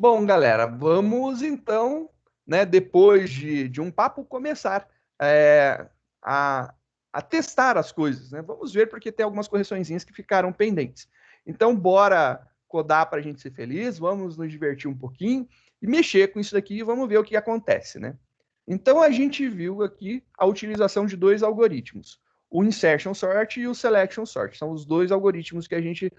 Bom, galera, vamos então, né, depois de um papo, começar é, a, a testar as coisas, né? Vamos ver, porque tem algumas correçõezinhas que ficaram pendentes. Então, bora codar para a gente ser feliz, vamos nos divertir um pouquinho e mexer com isso daqui e vamos ver o que acontece, né? Então, a gente viu aqui a utilização de dois algoritmos, o insertion sort e o selection sort. São os dois algoritmos que a gente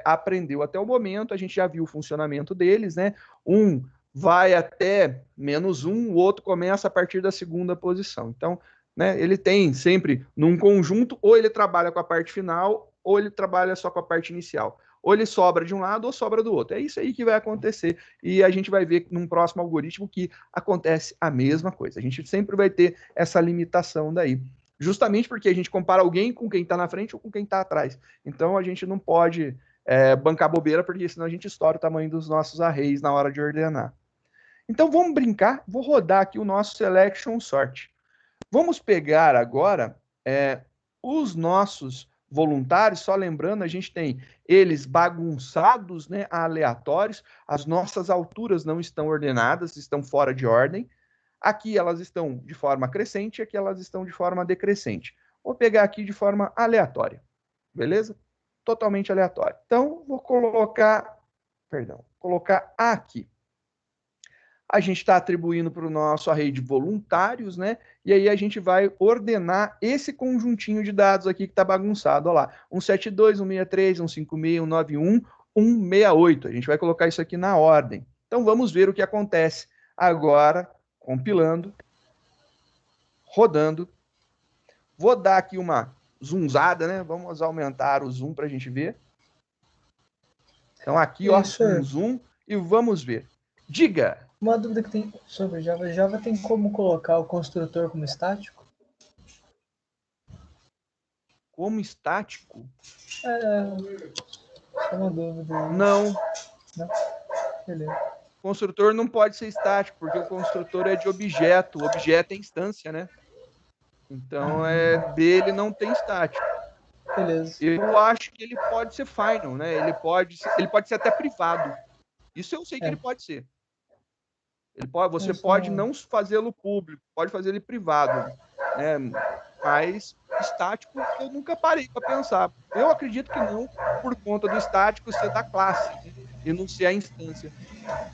aprendeu até o momento, a gente já viu o funcionamento deles, né? Um vai até -1, o outro começa a partir da segunda posição. Então, né, ele tem sempre num conjunto, ou ele trabalha com a parte final, ou ele trabalha só com a parte inicial. Ou ele sobra de um lado ou sobra do outro. É isso aí que vai acontecer. E a gente vai ver num próximo algoritmo que acontece a mesma coisa. A gente sempre vai ter essa limitação daí. Justamente porque a gente compara alguém com quem está na frente ou com quem está atrás. Então a gente não pode bancar bobeira, porque senão a gente estoura o tamanho dos nossos arrays na hora de ordenar. Então vamos brincar, vou rodar aqui o nosso selection sort. Vamos pegar agora os nossos voluntários, só lembrando, a gente tem eles bagunçados, né, aleatórios, as nossas alturas não estão ordenadas, estão fora de ordem. Aqui elas estão de forma crescente, aqui elas estão de forma decrescente. Vou pegar aqui de forma aleatória, beleza? Totalmente aleatória. Então, vou colocar aqui. A gente está atribuindo para o nosso array de voluntários, né? E aí a gente vai ordenar esse conjuntinho de dados aqui que está bagunçado. Olha lá, 172, 163, 156, 191, 168. A gente vai colocar isso aqui na ordem. Então vamos ver o que acontece agora, compilando, rodando. Vou dar aqui uma zoomzada, né? Vamos aumentar o zoom para a gente ver. Então aqui, ó, um zoom e vamos ver. Diga! Uma dúvida que tem sobre Java. Java tem como colocar o construtor como estático? Como estático? É uma dúvida. Não. Não? Beleza. Construtor não pode ser estático, porque o construtor é de objeto. O objeto é instância, né? Então, dele não tem estático. Beleza. Eu acho que ele pode ser final, né? Ele pode ser até privado. Isso eu sei que ele pode ser. Você pode não fazê-lo público, pode fazer ele privado, né? Mas estático eu nunca parei para pensar. Eu acredito que não, por conta do estático ser da classe, né? E não ser a instância,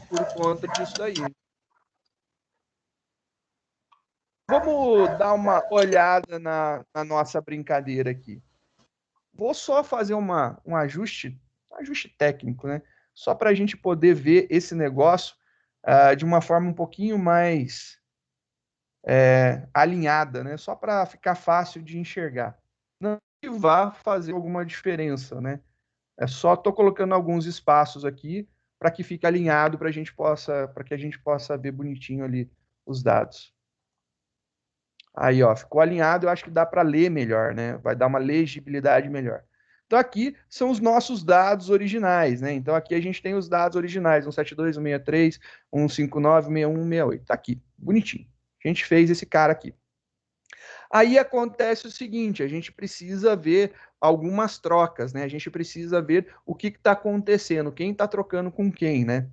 por conta disso daí. Vamos dar uma olhada na nossa brincadeira aqui. Vou só fazer um ajuste técnico, né? Só para a gente poder ver esse negócio de uma forma um pouquinho mais alinhada, né? Só para ficar fácil de enxergar. Não que vá fazer alguma diferença, né? É só estou colocando alguns espaços aqui para que fique alinhado para que a gente possa ver bonitinho ali os dados. Aí, ó, ficou alinhado, eu acho que dá para ler melhor, né? Vai dar uma legibilidade melhor. Então, aqui são os nossos dados originais, né? Então, aqui a gente tem os dados originais, 172, 163, 159, 61, 168. Tá aqui, bonitinho. A gente fez esse cara aqui. Aí acontece o seguinte, a gente precisa ver algumas trocas, né? A gente precisa ver o que está acontecendo, quem está trocando com quem, né?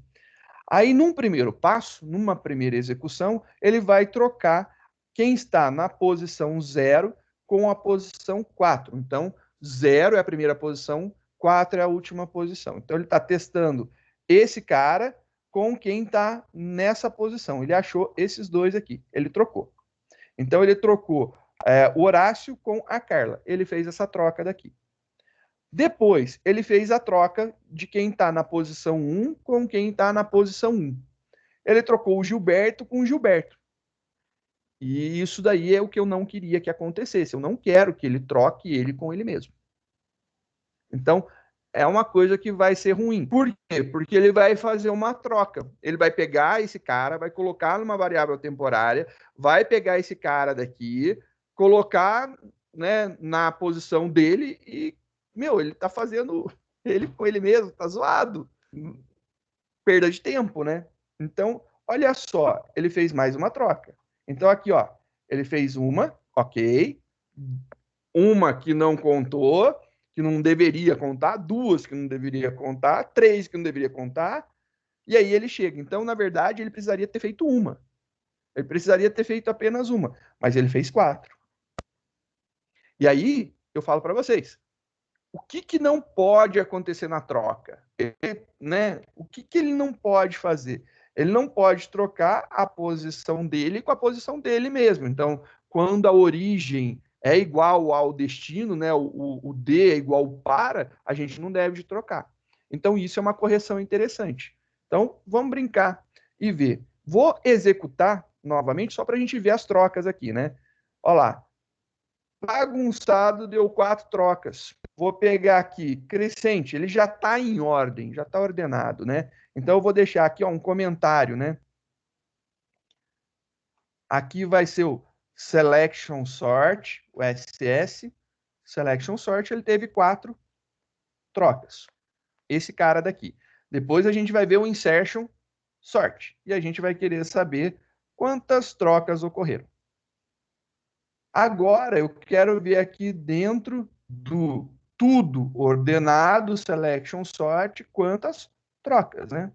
Aí, num primeiro passo, numa primeira execução, ele vai trocar quem está na posição 0 com a posição 4. Então, 0 é a primeira posição, 4 é a última posição. Então, ele está testando esse cara com quem está nessa posição. Ele achou esses dois aqui. Ele trocou. Então, ele trocou o Horácio com a Carla. Ele fez essa troca daqui. Depois, ele fez a troca de quem está na posição 1 com quem está na posição 1. Ele trocou o Gilberto com o Gilberto. E isso daí é o que eu não queria que acontecesse. Eu não quero que ele troque ele com ele mesmo. Então, é uma coisa que vai ser ruim. Por quê? Porque ele vai fazer uma troca. Ele vai pegar esse cara, vai colocar numa variável temporária, vai pegar esse cara daqui, colocar, né, na posição dele e, ele tá fazendo ele com ele mesmo, tá zoado. Perda de tempo, né? Então, olha só, ele fez mais uma troca. Então, aqui, ó, ele fez uma, ok, uma que não contou, que não deveria contar, duas que não deveria contar, três que não deveria contar, E aí ele chega. Então, na verdade, ele precisaria ter feito uma. Ele precisaria ter feito apenas uma, mas ele fez 4. E aí, eu falo para vocês, o que não pode acontecer na troca? Né? O que ele não pode fazer? Ele não pode trocar a posição dele com a posição dele mesmo. Então, quando a origem é igual ao destino, né? O D é igual ao para, a gente não deve trocar. Então, isso é uma correção interessante. Então, vamos brincar e ver. Vou executar novamente só para a gente ver as trocas aqui, né? Olha lá. Bagunçado deu 4 trocas. Vou pegar aqui, crescente, ele já está em ordem, já está ordenado, né? Então eu vou deixar aqui ó, um comentário, né? Aqui vai ser o Selection Sort, o SS. Selection Sort, ele teve 4 trocas. Esse cara daqui. Depois a gente vai ver o Insertion Sort. E a gente vai querer saber quantas trocas ocorreram. Agora eu quero ver aqui dentro do tudo ordenado, selection sort, quantas trocas, né?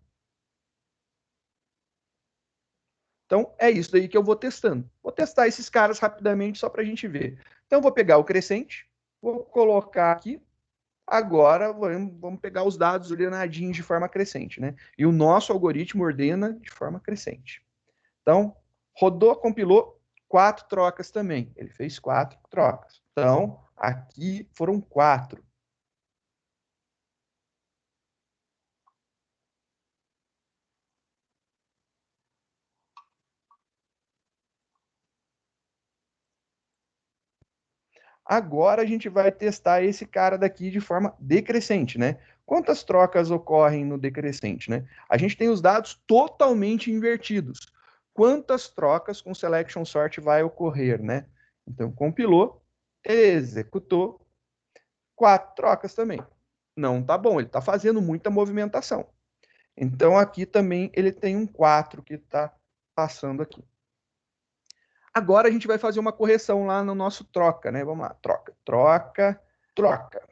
Então é isso daí que eu vou testando. Vou testar esses caras rapidamente só para a gente ver. Então eu vou pegar o crescente, vou colocar aqui. Agora vamos pegar os dados ordenadinhos de forma crescente, né? E o nosso algoritmo ordena de forma crescente. Então, rodou, compilou, 4 trocas também. Ele fez 4 trocas. Então, aqui foram 4. Agora a gente vai testar esse cara daqui de forma decrescente, né? Quantas trocas ocorrem no decrescente, né? A gente tem os dados totalmente invertidos. Quantas trocas com selection sort vai ocorrer, né? Então, compilou, executou, 4 trocas também. Não tá bom, ele está fazendo muita movimentação. Então, aqui também ele tem um 4 que está passando aqui. Agora a gente vai fazer uma correção lá no nosso troca, né? Vamos lá, troca, troca, troca.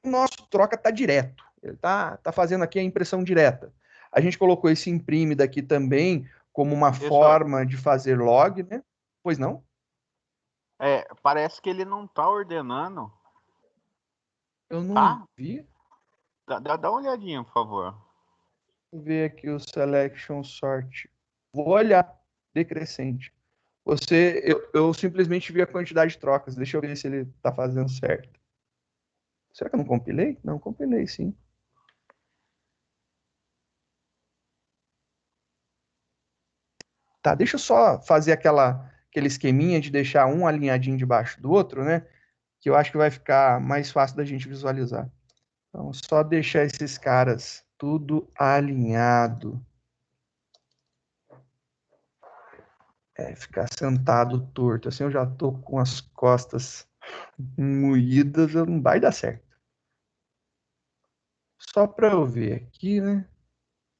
O nosso troca está direto. Ele tá fazendo aqui a impressão direta. A gente colocou esse imprime daqui também como uma forma de fazer log, né? Pois não? Parece que ele não tá ordenando. Eu não vi. Dá uma olhadinha, por favor. Vou ver aqui o selection sort. Vou olhar decrescente. Eu simplesmente vi a quantidade de trocas. Deixa eu ver se ele está fazendo certo. Será que eu não compilei? Não, compilei sim. Tá, deixa eu só fazer aquele esqueminha de deixar um alinhadinho debaixo do outro, né? Que eu acho que vai ficar mais fácil da gente visualizar. Então, só deixar esses caras tudo alinhado. Ficar sentado torto. Assim eu já tô com as costas moídas, não vai dar certo. Só para eu ver aqui, né?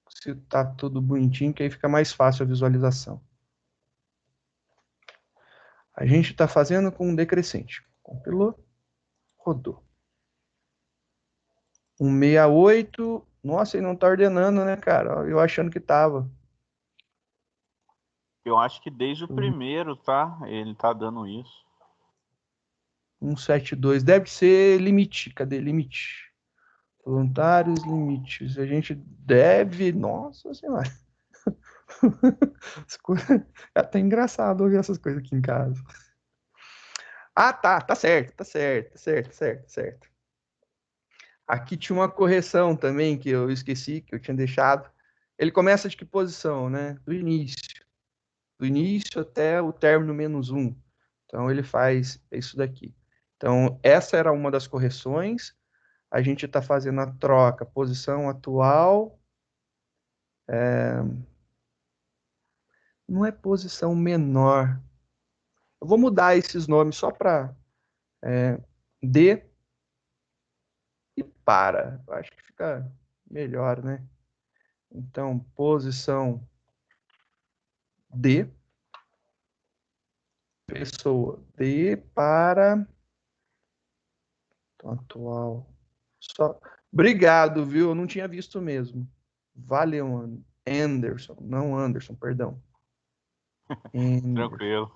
Se tá tudo bonitinho, que aí fica mais fácil a visualização. A gente está fazendo com um decrescente. Compilou, rodou. 168. Nossa, ele não tá ordenando, né, cara? Eu achando que tava. Eu acho que desde o primeiro, tá? Ele tá dando isso. 172. Deve ser limite. Cadê limite? Voluntários, limites. A gente deve. Nossa Senhora. É até engraçado ouvir essas coisas aqui em casa. Ah, tá. Tá certo, tá certo, tá certo, certo, certo. Aqui tinha uma correção também que eu esqueci, que eu tinha deixado. Ele começa de que posição, né? Do início. Do início até o término -1. Então, ele faz isso daqui. Então, essa era uma das correções. A gente está fazendo a troca, posição atual. Não é posição menor. Eu vou mudar esses nomes só para D e para. Eu acho que fica melhor, né? Então, posição D, pessoa D para atual. Só. Obrigado, viu? Eu não tinha visto mesmo. Valeu, mano. Anderson, não Anderson, perdão. Anderson. Tranquilo.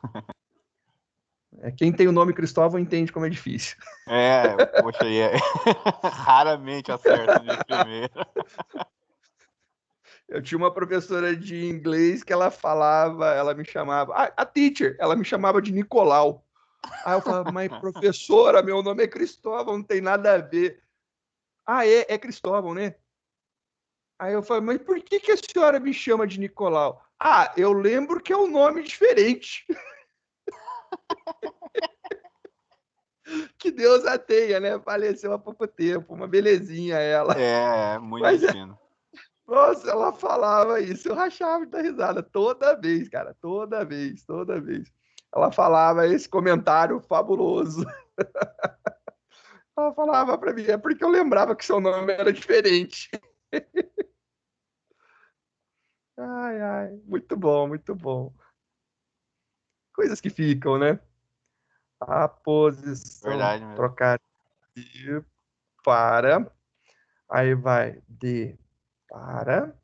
Quem tem o nome Cristóvão entende como é difícil. Poxa, raramente acerta de primeira. Eu tinha uma professora de inglês que ela me chamava, a teacher, ela me chamava de Nicolau. Aí eu falava, mas professora, meu nome é Cristóvão, não tem nada a ver. É Cristóvão, né? Aí eu falei, mas por que a senhora me chama de Nicolau? Eu lembro que é um nome diferente. Que Deus a tenha, né? Faleceu há pouco tempo, uma belezinha ela. Muito Mas, fino. nossa, ela falava isso, eu rachava de dar risada toda vez, cara, toda vez. Ela falava esse comentário fabuloso. Ela falava para mim, é porque eu lembrava que seu nome era diferente. Ai, muito bom, muito bom. Coisas que ficam, né? A posição, Verdade mesmo. trocar de para, aí vai de para,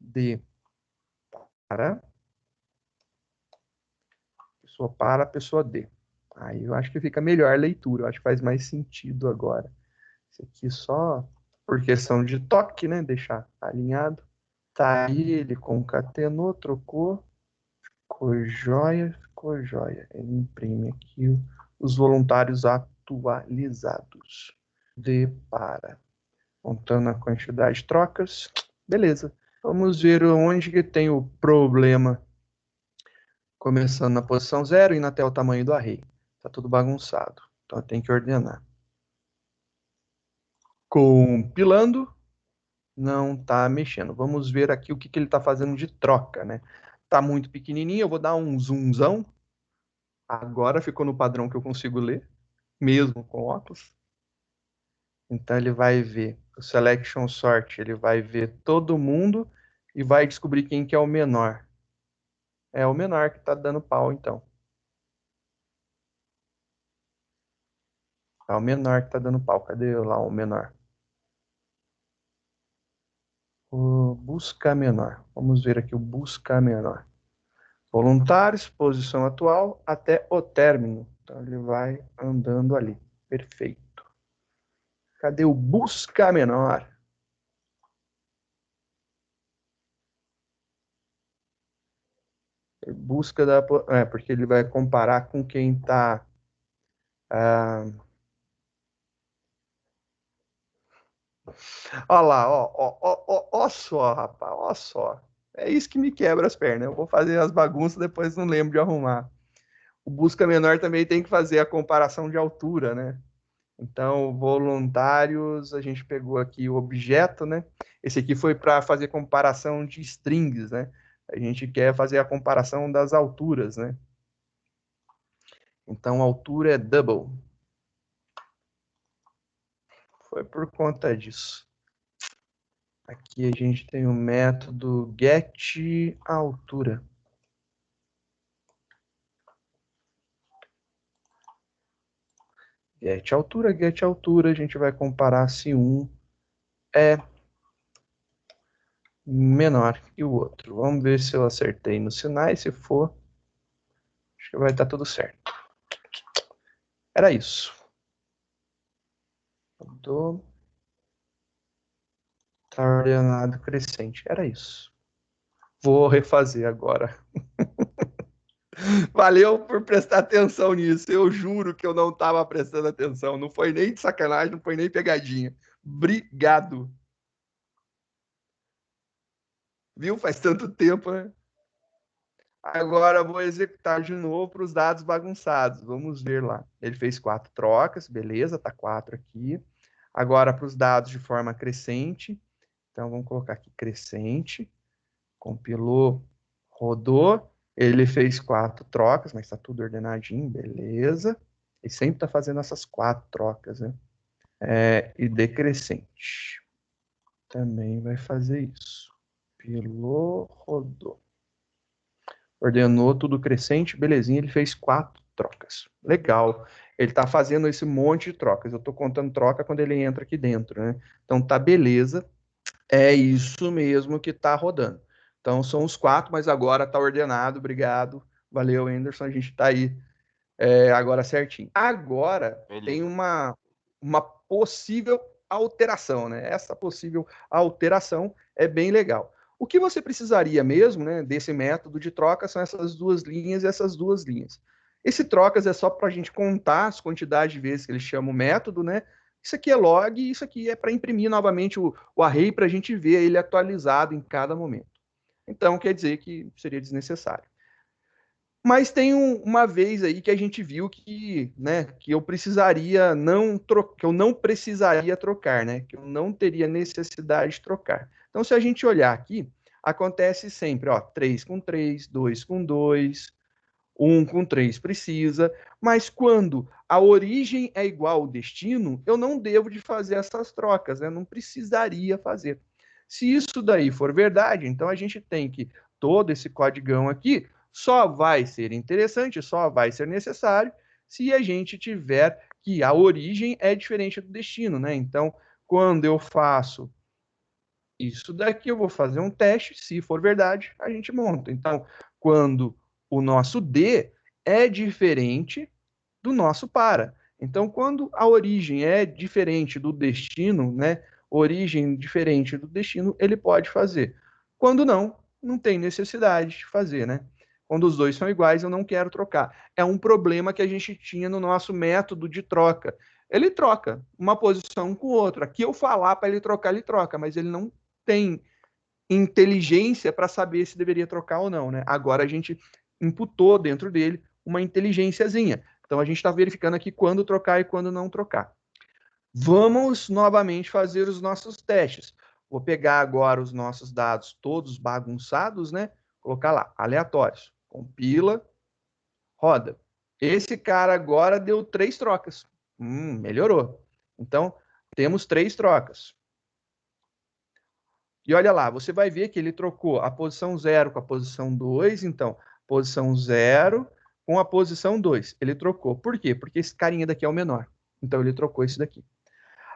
de para, pessoa para, pessoa de. Aí eu acho que fica melhor a leitura, eu acho que faz mais sentido agora. Isso aqui só por questão de toque, né? Deixar alinhado. Tá aí, ele concatenou, trocou, ficou joia. Ele imprime aqui os voluntários atualizados. De para. Contando a quantidade de trocas. Beleza. Vamos ver onde que tem o problema. Começando na posição 0 e até o tamanho do array. Tá tudo bagunçado. Então tem que ordenar. Compilando. Não tá mexendo. Vamos ver aqui o que ele tá fazendo de troca, né? Tá muito pequenininho, eu vou dar um zoomzão. Agora ficou no padrão que eu consigo ler, mesmo com óculos. Então ele vai ver o selection sort, ele vai ver todo mundo e vai descobrir quem que é o menor. É o menor que tá dando pau, então. É o menor que tá dando pau. Cadê lá o menor? O buscar menor. Vamos ver aqui o buscar menor. Voluntários, posição atual, até o término. Então ele vai andando ali. Perfeito. Cadê o busca menor? Busca da. Porque ele vai comparar com quem está. Olha lá, ó só, rapaz, ó só. É isso que me quebra as pernas. Eu vou fazer as bagunças, depois não lembro de arrumar. O busca menor também tem que fazer a comparação de altura, né? Então, voluntários, a gente pegou aqui o objeto, né? Esse aqui foi para fazer comparação de strings, né? A gente quer fazer a comparação das alturas, né? Então, a altura é double. Foi por conta disso. Aqui a gente tem o método getAltura. getAltura, a gente vai comparar se um é menor que o outro. Vamos ver se eu acertei nos sinais. Se for, acho que vai estar tudo certo. Era isso. Tá ordenado crescente. Era isso. Vou refazer agora. Valeu por prestar atenção nisso. Eu juro que eu não estava prestando atenção. Não foi nem de sacanagem, não foi nem pegadinha. Obrigado. Viu? Faz tanto tempo, né? Agora vou executar de novo para os dados bagunçados. Vamos ver lá. Ele fez 4 trocas, beleza, tá 4 aqui. Agora para os dados de forma crescente. Então vamos colocar aqui crescente. Compilou, rodou. Ele fez 4 trocas, mas está tudo ordenadinho, beleza. Ele sempre está fazendo essas 4 trocas, né? E decrescente. Também vai fazer isso. Compilou, rodou. Ordenou tudo crescente, belezinha, ele fez 4 trocas. Legal. Ele está fazendo esse monte de trocas. Eu estou contando troca quando ele entra aqui dentro, né? Então tá beleza. É isso mesmo que está rodando. Então, são os 4, mas agora está ordenado. Obrigado. Valeu, Anderson. A gente está aí agora certinho. Agora tem Beleza. uma possível alteração, né? Essa possível alteração é bem legal. O que você precisaria mesmo, né, desse método de troca são essas duas linhas e essas duas linhas. Esse trocas é só para a gente contar as quantidades de vezes que ele chama o método, né? Isso aqui é log e isso aqui é para imprimir novamente o array para a gente ver ele atualizado em cada momento. Então, quer dizer que seria desnecessário. Mas tem uma vez aí que a gente viu que, né, que eu precisaria que eu não precisaria trocar, né, que eu não teria necessidade de trocar. Então, se a gente olhar aqui, acontece sempre, ó, 3 com 3, 2 com 2, 1 com 3 precisa, mas quando a origem é igual ao destino, eu não devo de fazer essas trocas, né, não precisaria fazer. Se isso daí for verdade, então a gente tem que todo esse codigão aqui só vai ser interessante, só vai ser necessário se a gente tiver que a origem é diferente do destino, né? Então, quando eu faço isso daqui, eu vou fazer um teste, se for verdade, a gente monta. Então, quando o nosso D é diferente do nosso para. Então, quando a origem é diferente do destino, né? Origem diferente do destino, ele pode fazer. Quando não, não tem necessidade de fazer, né? Quando os dois são iguais, eu não quero trocar. É um problema que a gente tinha no nosso método de troca. Ele troca uma posição com outra. Aqui eu falar para ele troca, mas ele não tem inteligência para saber se deveria trocar ou não, né? Agora a gente imputou dentro dele uma inteligênciazinha. Então a gente está verificando aqui quando trocar e quando não trocar. Vamos novamente fazer os nossos testes. Vou pegar agora os nossos dados todos bagunçados, né? Colocar lá, aleatórios. Compila, roda. Esse cara agora deu 3 trocas. Melhorou. Então, temos 3 trocas. E olha lá, você vai ver que ele trocou a posição 0 com a posição 2, então, posição 0 com a posição 2. Ele trocou. Por quê? Porque esse carinha daqui é o menor. Então, ele trocou esse daqui.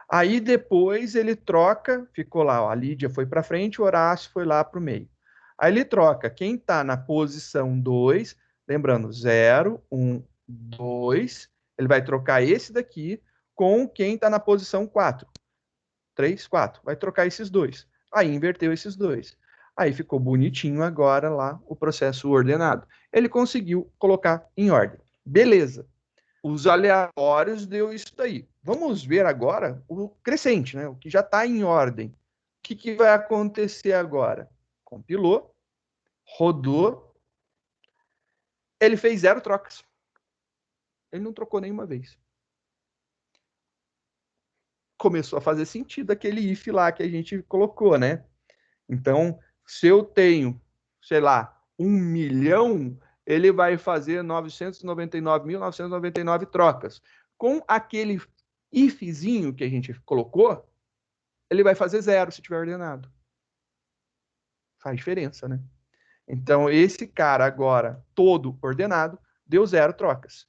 Aí, depois, ele troca, ficou lá, ó, a Lídia foi para frente, o Horácio foi lá para o meio. Aí, ele troca quem está na posição 2, lembrando, 0, 1, 2, ele vai trocar esse daqui com quem está na posição 4. 3, 4. Vai trocar esses dois. Aí inverteu esses dois. Aí ficou bonitinho agora lá o processo ordenado. Ele conseguiu colocar em ordem. Beleza. Os aleatórios deu isso daí. Vamos ver agora o crescente, né? O que já está em ordem. O que vai acontecer agora? Compilou, rodou, ele fez 0 trocas. Ele não trocou nenhuma vez. Começou a fazer sentido aquele if lá que a gente colocou, né? Então, se eu tenho, sei lá, 1 milhão, ele vai fazer 999.999 trocas. Com aquele ifzinho que a gente colocou, ele vai fazer 0 se tiver ordenado. Faz diferença, né? Então, esse cara agora, todo ordenado, deu 0 trocas.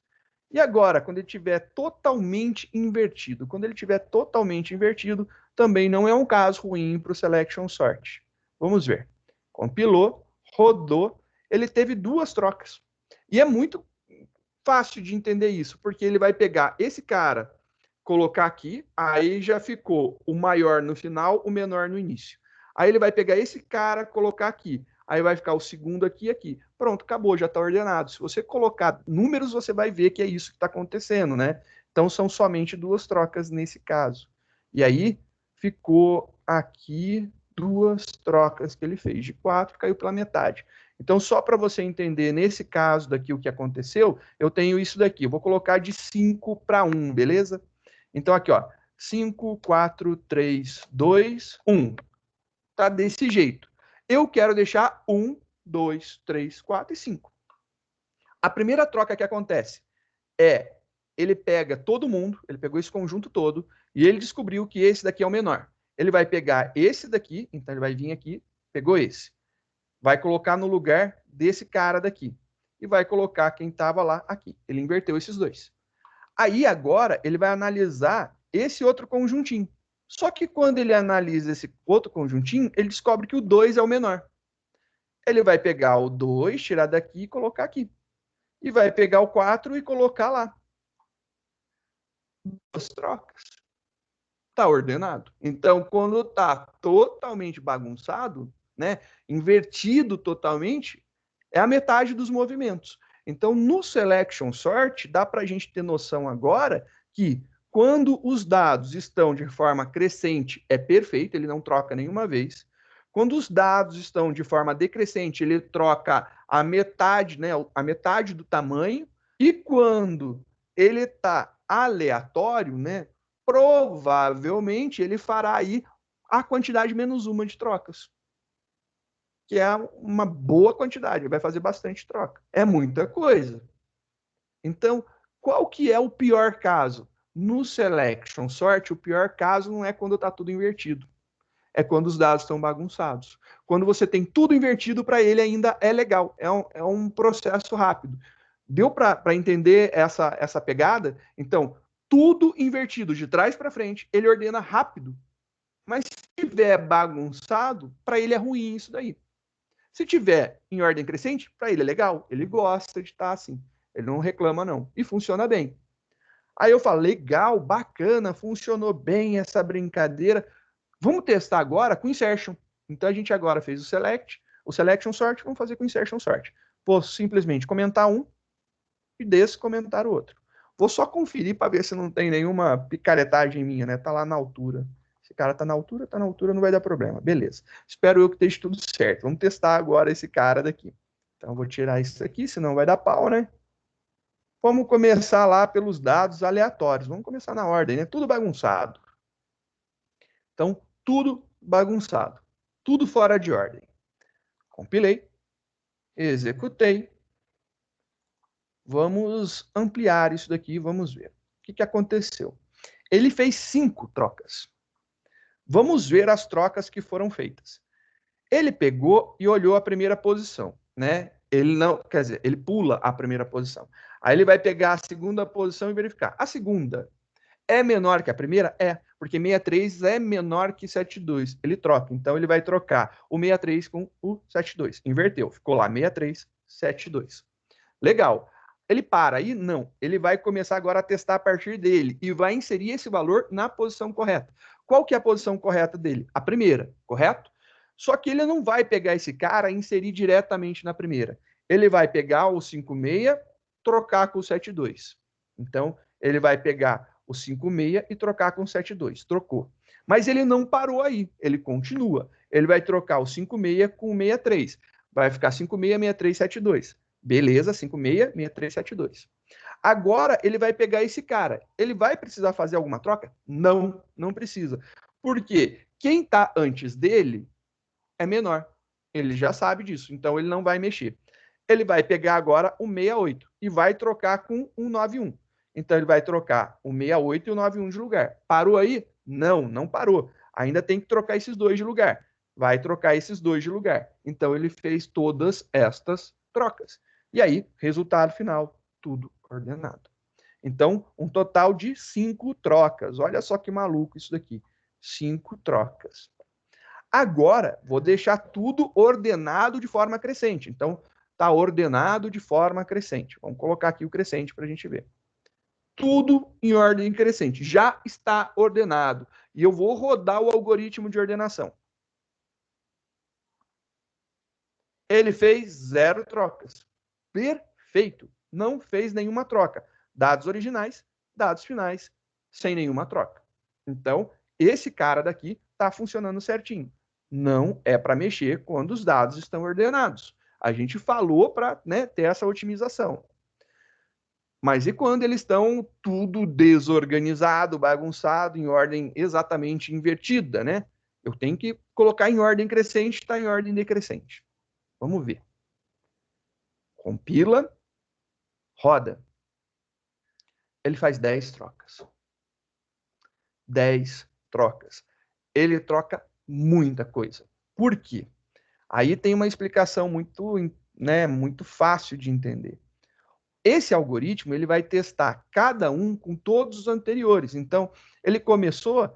E agora, quando ele estiver totalmente invertido? Quando ele estiver totalmente invertido, também não é um caso ruim para o selection sort. Vamos ver. Compilou, rodou, ele teve 2 trocas. E é muito fácil de entender isso, porque ele vai pegar esse cara, colocar aqui, aí já ficou o maior no final, o menor no início. Aí ele vai pegar esse cara, colocar aqui. Aí vai ficar o segundo aqui e aqui. Pronto, acabou, já está ordenado. Se você colocar números, você vai ver que é isso que está acontecendo, né? Então são somente 2 trocas nesse caso. E aí ficou aqui 2 trocas que ele fez. De 4, caiu pela metade. Então, só para você entender, nesse caso daqui, o que aconteceu, eu tenho isso daqui. Eu vou colocar de 5 para 1, beleza? Então, aqui, ó. 5, 4, 3, 2, 1. Tá desse jeito. Eu quero deixar 1, 2, 3, 4 e 5. A primeira troca que acontece é, ele pega todo mundo, ele pegou esse conjunto todo, e ele descobriu que esse daqui é o menor. Ele vai pegar esse daqui, então ele vai vir aqui, pegou esse. Vai colocar no lugar desse cara daqui. E vai colocar quem estava lá aqui. Ele inverteu esses dois. Aí agora ele vai analisar esse outro conjuntinho. Só que quando ele analisa esse outro conjuntinho, ele descobre que o 2 é o menor. Ele vai pegar o 2, tirar daqui e colocar aqui. E vai pegar o 4 e colocar lá. Duas trocas. Está ordenado. Então, quando está totalmente bagunçado, né, invertido totalmente, é a metade dos movimentos. Então, no Selection Sort, dá para a gente ter noção agora que quando os dados estão de forma crescente, é perfeito, ele não troca nenhuma vez. Quando os dados estão de forma decrescente, ele troca a metade, né, a metade do tamanho. E quando ele está aleatório, né, provavelmente ele fará aí a quantidade menos uma de trocas, que é uma boa quantidade, vai fazer bastante troca. É muita coisa. Então, qual que é o pior caso? No Selection Sort, o pior caso não é quando está tudo invertido. É quando os dados estão bagunçados. Quando você tem tudo invertido, para ele ainda é legal. É um processo rápido. Deu para entender essa pegada? Então, tudo invertido de trás para frente, ele ordena rápido. Mas se tiver bagunçado, para ele é ruim isso daí. Se tiver em ordem crescente, para ele é legal. Ele gosta de estar assim. Ele não reclama, não. E funciona bem. Aí eu falo, legal, bacana, funcionou bem essa brincadeira. Vamos testar agora com insertion. Então a gente agora fez o selection sort, vamos fazer com insertion sort. Vou simplesmente comentar um e descomentar o outro. Vou só conferir para ver se não tem nenhuma picaretagem minha, né? Tá lá na altura. Esse cara tá na altura, não vai dar problema. Beleza. Espero eu que esteja tudo certo. Vamos testar agora esse cara daqui. Então eu vou tirar isso aqui, senão vai dar pau, né? Vamos começar lá pelos dados aleatórios. Vamos começar na ordem, né? Tudo bagunçado. Então, tudo bagunçado. Tudo fora de ordem. Compilei. Executei. Vamos ampliar isso daqui, vamos ver. O que aconteceu? Ele fez 5 trocas. Vamos ver as trocas que foram feitas. Ele pegou e olhou a primeira posição, né? Ele não, quer dizer, ele pula a primeira posição. Aí ele vai pegar a segunda posição e verificar. A segunda é menor que a primeira? É, porque 63 é menor que 72. Ele troca, então ele vai trocar o 63 com o 72. Inverteu, ficou lá 63, 72. Legal. Ele para aí? Não. Ele vai começar agora a testar a partir dele e vai inserir esse valor na posição correta. Qual que é a posição correta dele? A primeira, correto? Só que ele não vai pegar esse cara e inserir diretamente na primeira. Ele vai pegar o 56, trocar com o 72. Então, ele vai pegar o 56 e trocar com o 72. Trocou. Mas ele não parou aí, ele continua. Ele vai trocar o 56 com o 63. Vai ficar 56, 63, 72. Beleza, 56, 63, 72. Agora ele vai pegar esse cara. Ele vai precisar fazer alguma troca? Não, não precisa. Por quê? Quem está antes dele é menor. Ele já sabe disso, então ele não vai mexer. Ele vai pegar agora o 68 e vai trocar com o 91. Então ele vai trocar o 68 e o 91 de lugar. Parou aí? Não, não parou. Ainda tem que trocar esses dois de lugar. Vai trocar esses dois de lugar. Então ele fez todas estas trocas. E aí, resultado final, tudo ordenado. Então, um total de 5 trocas. Olha só que maluco isso daqui. 5 trocas. Agora, vou deixar tudo ordenado de forma crescente. Então, está ordenado de forma crescente. Vamos colocar aqui o crescente para a gente ver. Tudo em ordem crescente. Já está ordenado. E eu vou rodar o algoritmo de ordenação. Ele fez 0 trocas. Perfeito. Não fez nenhuma troca. Dados originais, dados finais, sem nenhuma troca. Então, esse cara daqui está funcionando certinho. Não é para mexer quando os dados estão ordenados. A gente falou para, né, ter essa otimização. Mas e quando eles estão tudo desorganizado, bagunçado, em ordem exatamente invertida, né? Eu tenho que colocar em ordem crescente, está em ordem decrescente. Vamos ver. Compila, roda. Ele faz 10 trocas. 10 trocas. Ele troca muita coisa. Por quê? Aí tem uma explicação muito, né, muito fácil de entender. Esse algoritmo ele vai testar cada um com todos os anteriores. Então, ele começou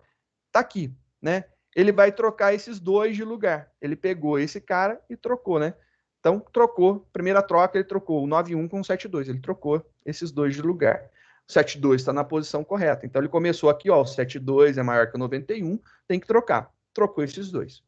tá aqui, né? Ele vai trocar esses dois de lugar. Ele pegou esse cara e trocou, né? Então, trocou, primeira troca, ele trocou o 91 com o 72. Ele trocou esses dois de lugar. O 72 está na posição correta. Então, ele começou aqui, ó, o 72 é maior que o 91, tem que trocar. Trocou esses dois.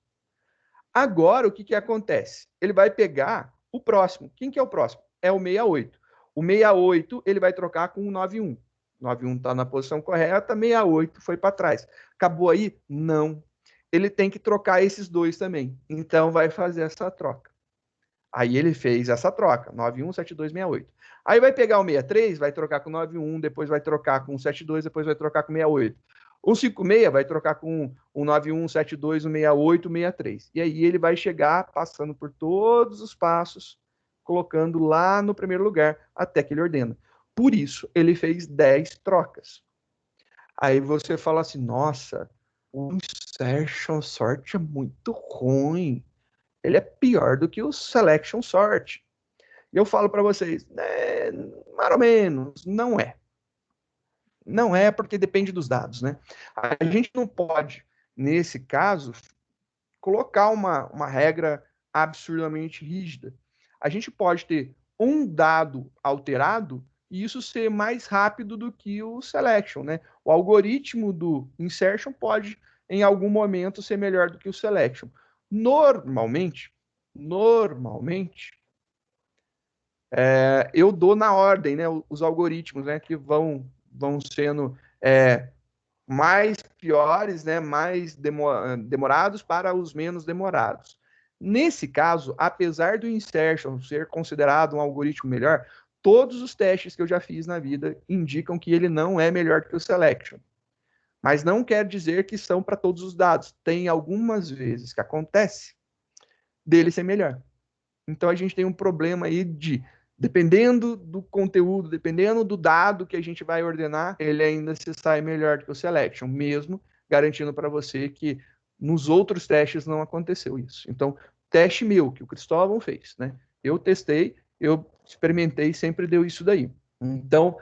Agora, o que que acontece? Ele vai pegar o próximo. Quem que é o próximo? É o 68. O 68, ele vai trocar com o 91. O 91 está na posição correta, 68 foi para trás. Acabou aí? Não. Ele tem que trocar esses dois também. Então, vai fazer essa troca. Aí ele fez essa troca, 917268. Aí vai pegar o 63, vai trocar com 91, depois vai trocar com 72, depois vai trocar com 68. O 56 vai trocar com o 91, 72, o 68, o 63. E aí ele vai chegar passando por todos os passos, colocando lá no primeiro lugar, até que ele ordena. Por isso, ele fez 10 trocas. Aí você fala assim, nossa, o Insertion Sort é muito ruim. Ele é pior do que o Selection Sort. E eu falo para vocês, mais ou menos, não é. Não é porque depende dos dados, né? A gente não pode, nesse caso, colocar uma regra absurdamente rígida. A gente pode ter um dado alterado e isso ser mais rápido do que o selection, né? O algoritmo do insertion pode, em algum momento, ser melhor do que o selection. Normalmente, eu dou na ordem, né? Os algoritmos, né? Que vão sendo mais piores, né, mais demorados para os menos demorados. Nesse caso, apesar do insertion ser considerado um algoritmo melhor, todos os testes que eu já fiz na vida indicam que ele não é melhor que o selection. Mas não quer dizer que são para todos os dados. Tem algumas vezes que acontece dele ser melhor. Então a gente tem um problema aí de, dependendo do conteúdo, dependendo do dado que a gente vai ordenar, ele ainda se sai melhor do que o selection, mesmo garantindo para você que nos outros testes não aconteceu isso. Então, teste meu, que o Cristóvão fez, né? Eu testei, eu experimentei, sempre deu isso daí. Então,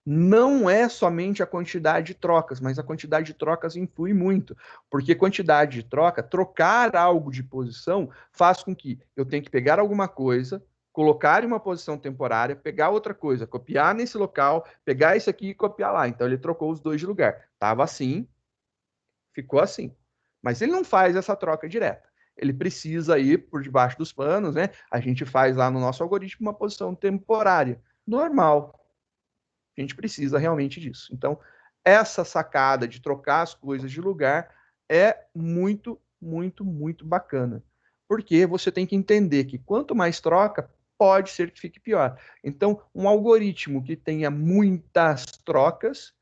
não é somente a quantidade de trocas, mas a quantidade de trocas influi muito, porque quantidade de troca, trocar algo de posição, faz com que eu tenha que pegar alguma coisa, colocar em uma posição temporária, pegar outra coisa, copiar nesse local, pegar isso aqui e copiar lá. Então ele trocou os dois de lugar. Estava assim, ficou assim. Mas ele não faz essa troca direta. Ele precisa ir por debaixo dos panos, né? A gente faz lá no nosso algoritmo uma posição temporária. Normal. A gente precisa realmente disso. Então, essa sacada de trocar as coisas de lugar é muito, muito, muito bacana. Porque você tem que entender que quanto mais troca, pode ser que fique pior. Então, um algoritmo que tenha muitas trocas,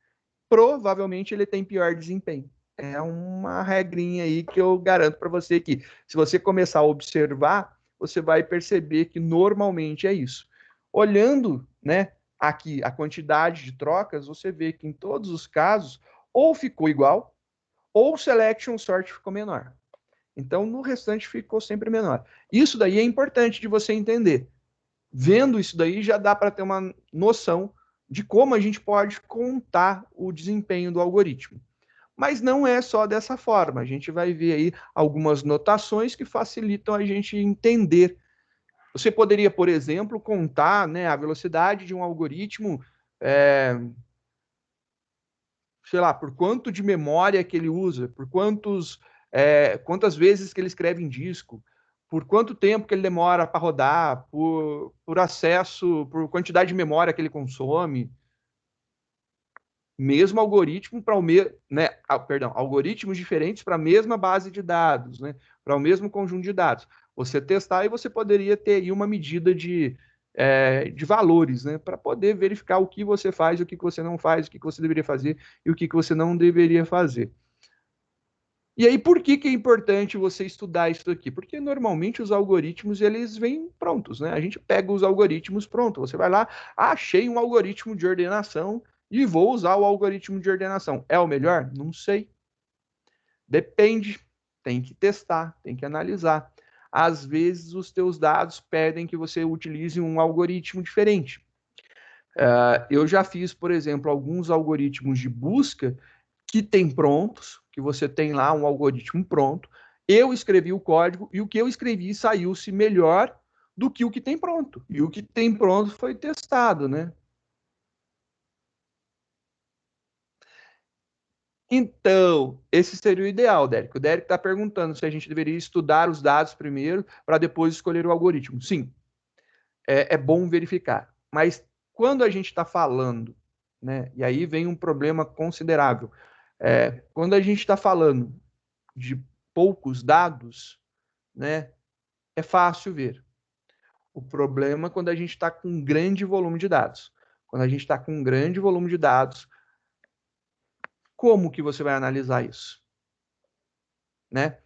provavelmente ele tem pior desempenho. É uma regrinha aí que eu garanto para você que, se você começar a observar, você vai perceber que normalmente é isso. Olhando, né, aqui a quantidade de trocas, você vê que em todos os casos, ou ficou igual, ou o selection sort ficou menor. Então, no restante ficou sempre menor. Isso daí é importante de você entender. Vendo isso daí, já dá para ter uma noção de como a gente pode contar o desempenho do algoritmo. Mas não é só dessa forma. A gente vai ver aí algumas notações que facilitam a gente entender. Você poderia, por exemplo, contar, né, a velocidade de um algoritmo, sei lá, por quanto de memória que ele usa, por quantas vezes que ele escreve em disco, por quanto tempo que ele demora para rodar, por acesso, por quantidade de memória que ele consome. Mesmo algoritmo para né, algoritmos diferentes para a mesma base de dados, né, para o mesmo conjunto de dados. Você testar e você poderia ter aí uma medida de valores, né, para poder verificar o que você faz, o que você não faz, o que você deveria fazer e o que você não deveria fazer. E aí, por que é importante você estudar isso aqui? Porque normalmente os algoritmos, eles vêm prontos, né? A gente pega os algoritmos prontos. Você vai lá, achei um algoritmo de ordenação e vou usar o algoritmo de ordenação. É o melhor? Não sei. Depende. Tem que testar, tem que analisar. Às vezes, os teus dados pedem que você utilize um algoritmo diferente. Eu já fiz, por exemplo, alguns algoritmos de busca que tem prontos, que você tem lá um algoritmo pronto, eu escrevi o código e o que eu escrevi saiu-se melhor do que o que tem pronto. E o que tem pronto foi testado, né? Então, esse seria o ideal, Dérico. O Dérico está perguntando se a gente deveria estudar os dados primeiro para depois escolher o algoritmo. Sim, é bom verificar. Mas quando a gente está falando, né, e aí vem um problema considerável, quando a gente está falando de poucos dados, né, é fácil ver. O problema é quando a gente está com um grande volume de dados. Quando a gente está com um grande volume de dados, como que você vai analisar isso? Né?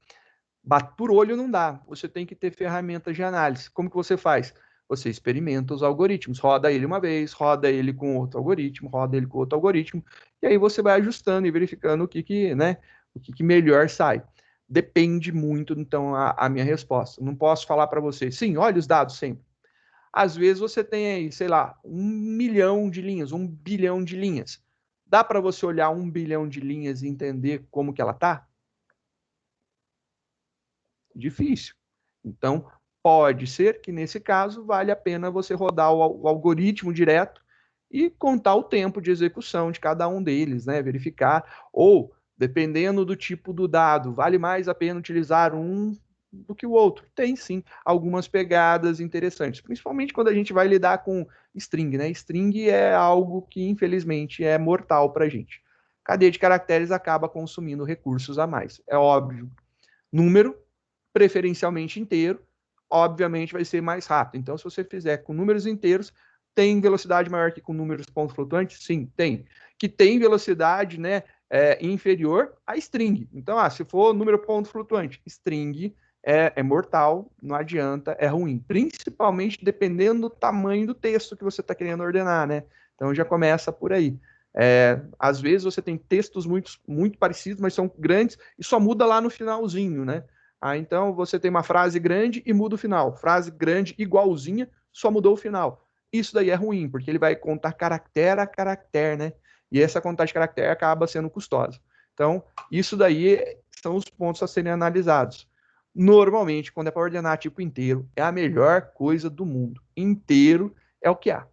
Por olho não dá. Você tem que ter ferramentas de análise. Como que você faz? Você experimenta os algoritmos, roda ele uma vez, roda ele com outro algoritmo, roda ele com outro algoritmo, e aí você vai ajustando e verificando o que melhor sai. Depende muito, então, a minha resposta. Não posso falar para você, sim, olha os dados sempre. Às vezes você tem aí, sei lá, 1 milhão de linhas, 1 bilhão de linhas. Dá para você olhar 1 bilhão de linhas e entender como que ela está? Difícil. Então, pode ser que nesse caso vale a pena você rodar o algoritmo direto e contar o tempo de execução de cada um deles, né? Verificar. Ou, dependendo do tipo do dado, vale mais a pena utilizar um do que o outro. Tem sim algumas pegadas interessantes, principalmente quando a gente vai lidar com string, né? String é algo que, infelizmente, é mortal para a gente. Cadeia de caracteres acaba consumindo recursos a mais. É óbvio. Número, preferencialmente inteiro, obviamente vai ser mais rápido. Então, se você fizer com números inteiros, tem velocidade maior que com números pontos flutuantes? Sim, tem. Que tem velocidade, né, inferior a string. Então, se for número ponto flutuante, string é mortal, não adianta, é ruim. Principalmente dependendo do tamanho do texto que você está querendo ordenar, né? Então, já começa por aí. Às vezes você tem textos muito parecidos, mas são grandes e só muda lá no finalzinho, né? Então você tem uma frase grande e muda o final. Frase grande igualzinha, só mudou o final. Isso daí é ruim, porque ele vai contar caractere a caractere, né? E essa contagem de caractere acaba sendo custosa. Então, isso daí são os pontos a serem analisados. Normalmente, quando é para ordenar tipo inteiro, é a melhor coisa do mundo. Inteiro é o que há.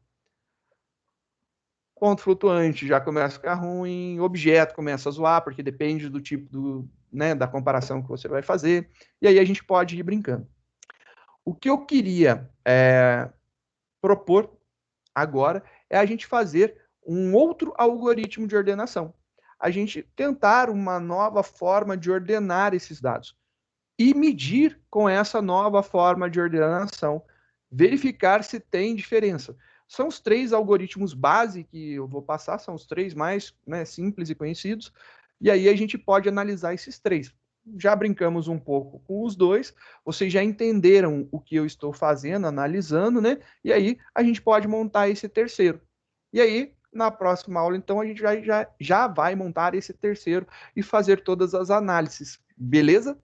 Ponto flutuante já começa a ficar ruim, objeto começa a zoar, porque depende do tipo da comparação que você vai fazer, e aí a gente pode ir brincando. O que eu queria propor agora é a gente fazer um outro algoritmo de ordenação. A gente tentar uma nova forma de ordenar esses dados e medir com essa nova forma de ordenação, verificar se tem diferença. São os 3 algoritmos base que eu vou passar, são os 3 mais simples e conhecidos, e aí a gente pode analisar esses 3. Já brincamos um pouco com os 2, vocês já entenderam o que eu estou fazendo, analisando, né? E aí a gente pode montar esse terceiro. E aí, na próxima aula, então, a gente já vai montar esse terceiro e fazer todas as análises, beleza?